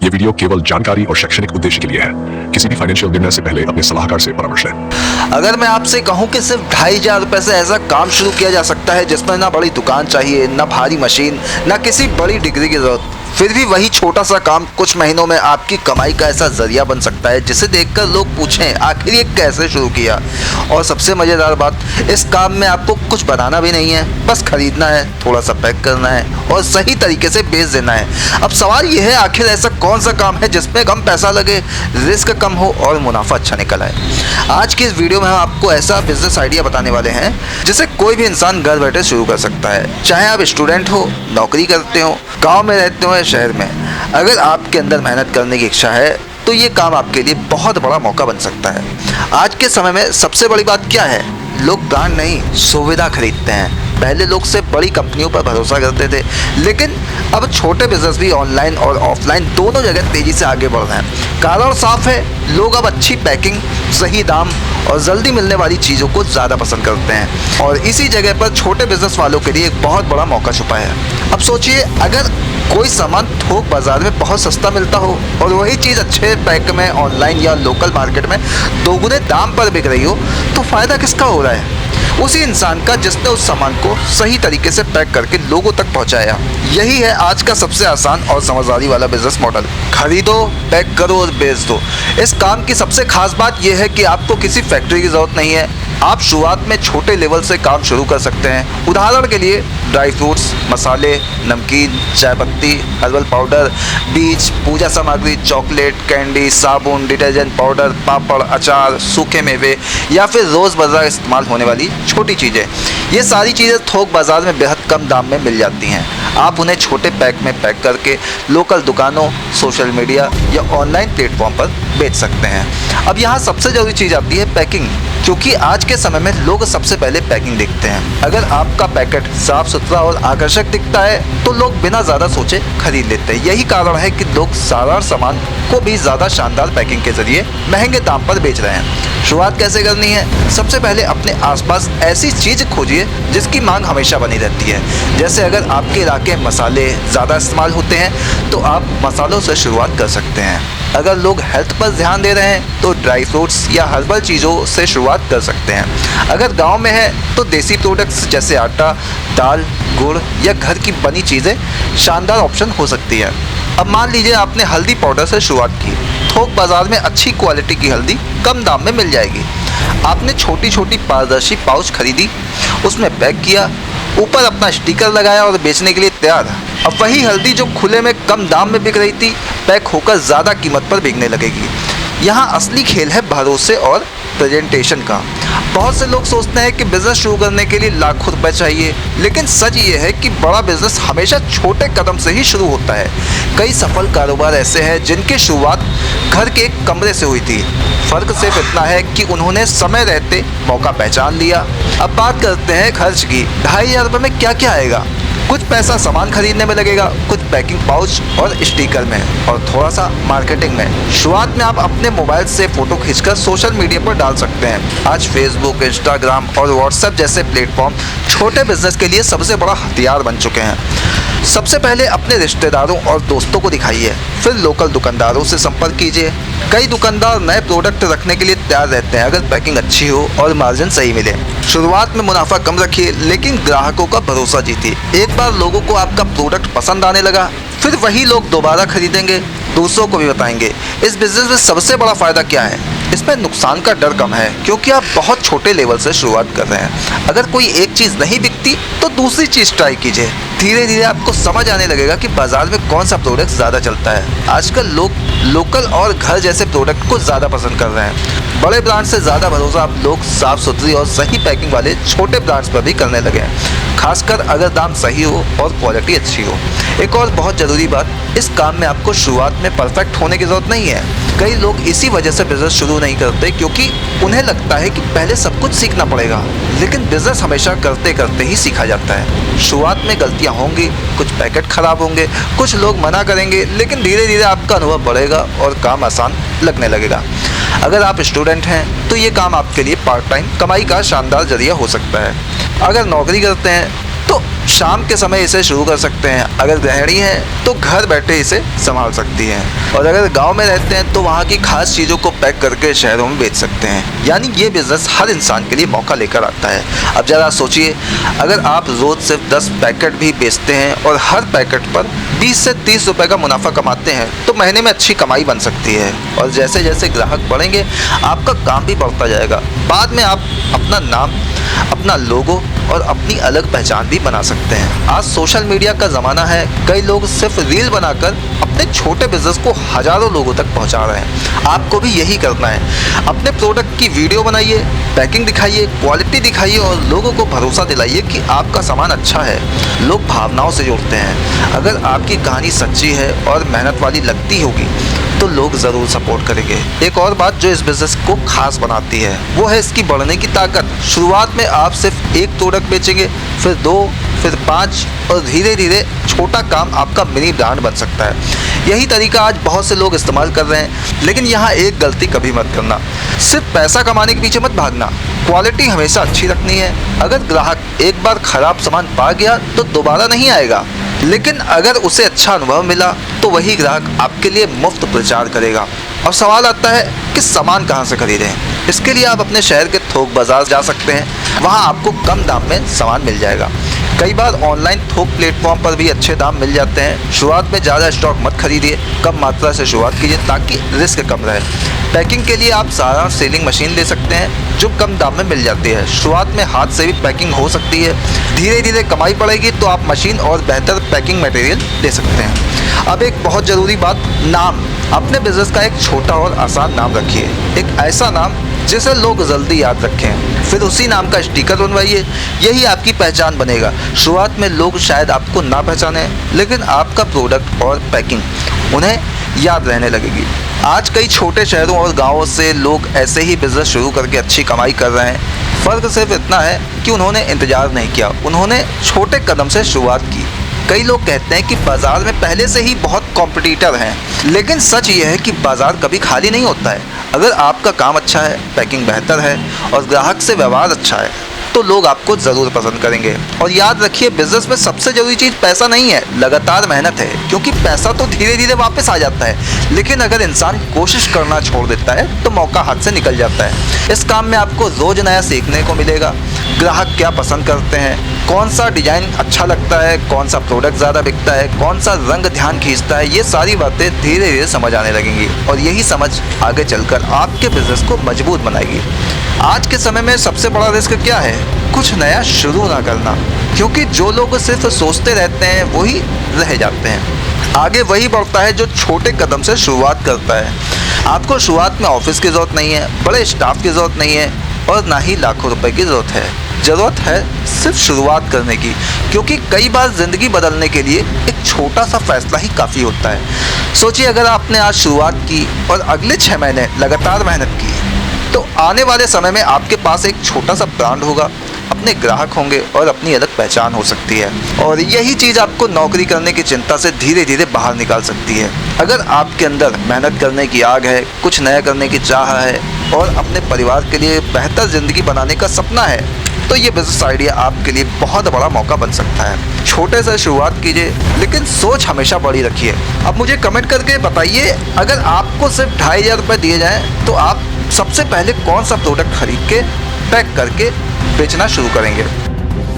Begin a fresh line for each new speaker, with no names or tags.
ये वीडियो केवल जानकारी और शैक्षणिक उद्देश्य के लिए है। किसी भी फाइनेंशियल निर्णय से पहले अपने सलाहकार से परामर्श लें।
अगर मैं आपसे कहूं कि सिर्फ 2,500 रुपए से ऐसा काम शुरू किया जा सकता है जिसमें ना बड़ी दुकान चाहिए, ना भारी मशीन, ना किसी बड़ी डिग्री की जरूरत, फिर भी वही छोटा सा काम कुछ महीनों में आपकी कमाई का ऐसा जरिया बन सकता है जिसे देखकर लोग पूछें आखिर ये कैसे शुरू किया। और सबसे मज़ेदार बात, इस काम में आपको कुछ बनाना भी नहीं है, बस खरीदना है, थोड़ा सा पैक करना है और सही तरीके से बेच देना है। अब सवाल ये है, आखिर ऐसा कौन सा काम है जिसमें कम पैसा लगे, रिस्क कम हो और मुनाफा अच्छा निकल आए। आज की इस वीडियो में हम आपको ऐसा बिजनेस आइडिया बताने वाले हैं जिसे कोई भी इंसान घर बैठे शुरू कर सकता है, चाहे आप स्टूडेंट हो, नौकरी करते हो, गाँव में रहते हो, शहर में। अगर आपके अंदर मेहनत करने की इच्छा है तो ये काम आपके लिए बहुत बड़ा मौका बन सकता है। आज के समय में सबसे बड़ी बात क्या है, लोग ब्रांड नहीं सुविधा खरीदते हैं। पहले लोग से बड़ी कंपनियों पर भरोसा करते थे, लेकिन अब छोटे बिजनेस भी ऑनलाइन और ऑफलाइन दोनों जगह तेजी से आगे बढ़ रहे हैं। कारण साफ है, लोग अब अच्छी पैकिंग, सही दाम और जल्दी मिलने वाली चीज़ों को ज़्यादा पसंद करते हैं और इसी जगह पर छोटे बिजनेस वालों के लिए एक बहुत बड़ा मौका छुपा है। अब सोचिए, अगर कोई सामान थोक बाजार में बहुत सस्ता मिलता हो और वही चीज़ अच्छे पैक में ऑनलाइन या लोकल मार्केट में दोगुने दाम पर बिक रही हो, तो फ़ायदा किसका हो रहा है? उसी इंसान का जिसने उस सामान को सही तरीके से पैक करके लोगों तक पहुंचाया। यही है आज का सबसे आसान और समझदारी वाला बिजनेस मॉडल। खरीदो, पैक करो और बेच दो। इस काम की सबसे खास बात यह है कि आपको किसी फैक्ट्री की ज़रूरत नहीं है। आप शुरुआत में छोटे लेवल से काम शुरू कर सकते हैं। उदाहरण के लिए ड्राई फ्रूट्स, मसाले, नमकीन, चाय पत्ती, हर्बल पाउडर, बीज, पूजा सामग्री, चॉकलेट, कैंडी, साबुन, डिटर्जेंट पाउडर, पापड़, अचार, सूखे मेवे या फिर रोज़मर्रा इस्तेमाल होने वाली छोटी चीज़ें। ये सारी चीज़ें थोक बाज़ार में बेहद कम दाम में मिल जाती हैं। आप उन्हें छोटे पैक में पैक करके लोकल दुकानों, सोशल मीडिया या ऑनलाइन प्लेटफॉर्म पर बेच सकते हैं। अब यहाँ सबसे ज़रूरी चीज़ आती है पैकिंग, क्योंकि आज के समय में लोग सबसे पहले पैकिंग देखते हैं। अगर आपका पैकेट साफ सुथरा और आकर्षक दिखता है तो लोग बिना ज़्यादा सोचे खरीद लेते हैं। यही कारण है कि लोग साधारण सामान को भी ज़्यादा शानदार पैकिंग के जरिए महंगे दाम पर बेच रहे हैं। शुरुआत कैसे करनी है? सबसे पहले अपने आसपास ऐसी चीज़ खोजिए जिसकी मांग हमेशा बनी रहती है। जैसे अगर आपके इलाके में मसाले ज़्यादा इस्तेमाल होते हैं तो आप मसालों से शुरुआत कर सकते हैं। अगर लोग हेल्थ पर ध्यान दे रहे हैं तो ड्राई फ्रूट्स या हर्बल चीज़ों से शुरुआत कर सकते हैं। अगर गांव में है तो देसी प्रोडक्ट्स जैसे आटा, दाल, गुड़ या घर की बनी चीज़ें शानदार ऑप्शन हो सकती है। अब मान लीजिए आपने हल्दी पाउडर से शुरुआत की। थोक बाज़ार में अच्छी क्वालिटी की हल्दी कम दाम में मिल जाएगी। आपने छोटी छोटी पारदर्शी पाउच खरीदी, उसमें पैक किया, ऊपर अपना स्टिकर लगाया और बेचने के लिए तैयार। अब वही हल्दी जो खुले में कम दाम में बिक रही थी, पैक होकर ज़्यादा कीमत पर बिकने लगेगी। यहाँ असली खेल है भरोसे और प्रेजेंटेशन का। बहुत से लोग सोचते हैं कि बिज़नेस शुरू करने के लिए लाखों रुपए चाहिए, लेकिन सच ये है कि बड़ा बिज़नेस हमेशा छोटे कदम से ही शुरू होता है। कई सफल कारोबार ऐसे हैं जिनकी शुरुआत घर के एक कमरे से हुई थी। फ़र्क सिर्फ इतना है कि उन्होंने समय रहते मौका पहचान लिया। अब बात करते हैं खर्च की। 2,500 रुपये में क्या क्या आएगा? कुछ पैसा सामान खरीदने में लगेगा, कुछ पैकिंग पाउच और स्टिकर में और थोड़ा सा मार्केटिंग में। शुरुआत में आप अपने मोबाइल से फ़ोटो खींचकर सोशल मीडिया पर डाल सकते हैं। आज फेसबुक, इंस्टाग्राम और व्हाट्सएप जैसे प्लेटफॉर्म छोटे बिजनेस के लिए सबसे बड़ा हथियार बन चुके हैं। सबसे पहले अपने रिश्तेदारों और दोस्तों को दिखाइए, फिर लोकल दुकानदारों से संपर्क कीजिए। कई दुकानदार नए प्रोडक्ट रखने के लिए तैयार रहते हैं अगर पैकिंग अच्छी हो और मार्जिन सही मिले। शुरुआत में मुनाफा कम रखिए, लेकिन ग्राहकों का भरोसा जीतिए। एक बार लोगों को आपका प्रोडक्ट पसंद आने लगा, फिर वही लोग दोबारा खरीदेंगे, दूसरों को भी बताएंगे। इस बिज़नेस में सबसे बड़ा फ़ायदा क्या है? इसमें नुकसान का डर कम है, क्योंकि आप बहुत छोटे लेवल से शुरुआत कर रहे हैं। अगर कोई एक चीज़ नहीं बिकती तो दूसरी चीज़ ट्राई कीजिए। धीरे धीरे आपको समझ आने लगेगा कि बाज़ार में कौन सा प्रोडक्ट ज़्यादा चलता है। आजकल लोग लोकल और घर जैसे प्रोडक्ट को ज़्यादा पसंद कर रहे हैं। बड़े ब्रांड से ज़्यादा भरोसा आप लोग साफ़ सुथरी और सही पैकिंग वाले छोटे ब्रांड्स पर भी करने लगे हैं, खासकर अगर दाम सही हो और क्वालिटी अच्छी हो। एक और बहुत ज़रूरी बात, इस काम में आपको शुरुआत में परफेक्ट होने की ज़रूरत नहीं है। कई लोग इसी वजह से बिज़नेस शुरू नहीं करते, क्योंकि उन्हें लगता है कि पहले सब कुछ सीखना पड़ेगा। लेकिन बिज़नेस हमेशा करते करते ही सीखा जाता है। शुरुआत में गलतियाँ होंगी, कुछ पैकेट ख़राब होंगे, कुछ लोग मना करेंगे, लेकिन धीरे धीरे आपका अनुभव बढ़ेगा और काम आसान लगने लगेगा। अगर आप स्टूडेंट हैं तो ये काम आपके लिए पार्ट टाइम कमाई का शानदार जरिया हो सकता है। अगर नौकरी करते हैं तो शाम के समय इसे शुरू कर सकते हैं। अगर गृहिणी है तो घर बैठे इसे संभाल सकती हैं, और अगर गांव में रहते हैं तो वहाँ की खास चीज़ों को पैक करके शहरों में बेच सकते हैं। यानी ये बिजनेस हर इंसान के लिए मौका लेकर आता है। अब ज़रा सोचिए, अगर आप रोज़ सिर्फ 10 पैकेट भी बेचते हैं और हर पैकेट पर 20 से 30 रुपए का मुनाफा कमाते हैं तो महीने में अच्छी कमाई बन सकती है। और जैसे जैसे ग्राहक बढ़ेंगे आपका काम भी बढ़ता जाएगा। बाद में आप अपना नाम, अपना लोगो और अपनी अलग पहचान भी बना सकते हैं। आज सोशल मीडिया का ज़माना है, कई लोग सिर्फ रील बनाकर अपने छोटे बिजनेस को हजारों लोगों तक पहुंचा रहे हैं। आपको भी यही करना है। अपने प्रोडक्ट की वीडियो बनाइए, पैकिंग दिखाइए, क्वालिटी दिखाइए और लोगों को भरोसा दिलाइए कि आपका सामान अच्छा है। लोग भावनाओं से जुड़ते हैं। अगर आपकी कहानी सच्ची है और मेहनत वाली लगती होगी तो लोग ज़रूर सपोर्ट करेंगे। एक और बात जो इस बिज़नेस को खास बनाती है वो है इसकी बढ़ने की ताकत। शुरुआत में आप सिर्फ एक प्रोडक्ट बेचेंगे, फिर 2, फिर 5 और धीरे धीरे छोटा काम आपका मिनी ब्रांड बन सकता है। यही तरीका आज बहुत से लोग इस्तेमाल कर रहे हैं। लेकिन यहाँ एक गलती कभी मत करना, सिर्फ पैसा कमाने के पीछे मत भागना। क्वालिटी हमेशा अच्छी रखनी है। अगर ग्राहक एक बार ख़राब सामान पा गया तो दोबारा नहीं आएगा, लेकिन अगर उसे अच्छा अनुभव मिला तो वही ग्राहक आपके लिए मुफ्त प्रचार करेगा। अब सवाल आता है कि सामान कहाँ से खरीदें। इसके लिए आप अपने शहर के थोक बाजार जा सकते हैं। वहाँ आपको कम दाम में सामान मिल जाएगा। कई बार ऑनलाइन थोक प्लेटफॉर्म पर भी अच्छे दाम मिल जाते हैं। शुरुआत में ज़्यादा स्टॉक मत खरीदिए, कम मात्रा से शुरुआत कीजिए ताकि रिस्क कम रहे। पैकिंग के लिए आप सारांश सीलिंग मशीन ले सकते हैं जो कम दाम में मिल जाती है। शुरुआत में हाथ से भी पैकिंग हो सकती है। धीरे धीरे कमाई बढ़ेगी तो आप मशीन और बेहतर पैकिंग मटेरियल ले सकते हैं। अब एक बहुत ज़रूरी बात, नाम। अपने बिजनेस का एक छोटा और आसान नाम रखिए। एक ऐसा नाम जिसे लोग जल्दी याद रखें। फिर उसी नाम का स्टिकर बनवाइए। यही आपकी पहचान बनेगा। शुरुआत में लोग शायद आपको ना पहचाने, लेकिन आपका प्रोडक्ट और पैकिंग उन्हें याद रहने लगेगी। आज कई छोटे शहरों और गांवों से लोग ऐसे ही बिजनेस शुरू करके अच्छी कमाई कर रहे हैं। फ़र्क सिर्फ इतना है कि उन्होंने इंतज़ार नहीं किया, उन्होंने छोटे कदम से शुरुआत की। कई लोग कहते हैं कि बाज़ार में पहले से ही बहुत कॉम्पिटिटर हैं, लेकिन सच ये है कि बाज़ार कभी खाली नहीं होता है। अगर आपका काम अच्छा है, पैकिंग बेहतर है और ग्राहक से व्यवहार अच्छा है तो लोग आपको ज़रूर पसंद करेंगे। और याद रखिए, बिजनेस में सबसे ज़रूरी चीज़ पैसा नहीं है, लगातार मेहनत है। क्योंकि पैसा तो धीरे धीरे वापस आ जाता है, लेकिन अगर इंसान कोशिश करना छोड़ देता है तो मौका हाथ से निकल जाता है। इस काम में आपको रोज़ नया सीखने को मिलेगा। ग्राहक क्या पसंद करते हैं, कौन सा डिज़ाइन अच्छा लगता है, कौन सा प्रोडक्ट ज़्यादा बिकता है, कौन सा रंग ध्यान खींचता है, ये सारी बातें धीरे धीरे समझ आने लगेंगी। और यही समझ आगे चलकर आपके बिजनेस को मजबूत बनाएगी। आज के समय में सबसे बड़ा रिस्क क्या है? कुछ नया शुरू ना करना। क्योंकि जो लोग सिर्फ सोचते रहते हैं वही रह जाते हैं। आगे वही बढ़ता है जो छोटे कदम से शुरुआत करता है। आपको शुरुआत में ऑफिस की ज़रूरत नहीं है, बड़े स्टाफ की ज़रूरत नहीं है और ना ही लाखों रुपए की ज़रूरत है। ज़रूरत है सिर्फ शुरुआत करने की। क्योंकि कई बार ज़िंदगी बदलने के लिए एक छोटा सा फैसला ही काफ़ी होता है। सोचिए, अगर आपने आज शुरुआत की और अगले 6 महीने लगातार मेहनत की तो आने वाले समय में आपके पास एक छोटा सा ब्रांड होगा, अपने ग्राहक होंगे और अपनी अलग पहचान हो सकती है। और यही चीज़ आपको नौकरी करने की चिंता से धीरे धीरे बाहर निकाल सकती है। अगर आपके अंदर मेहनत करने की आग है, कुछ नया करने की चाह है और अपने परिवार के लिए बेहतर ज़िंदगी बनाने का सपना है तो ये बिजनेस आइडिया आपके लिए बहुत बड़ा मौका बन सकता है। छोटे से शुरुआत कीजिए, लेकिन सोच हमेशा बड़ी रखिए। अब मुझे कमेंट करके बताइए, अगर आपको सिर्फ 2500 रुपये दिए जाएँ तो आप सबसे पहले कौन सा प्रोडक्ट खरीद के पैक करके बेचना शुरू करेंगे।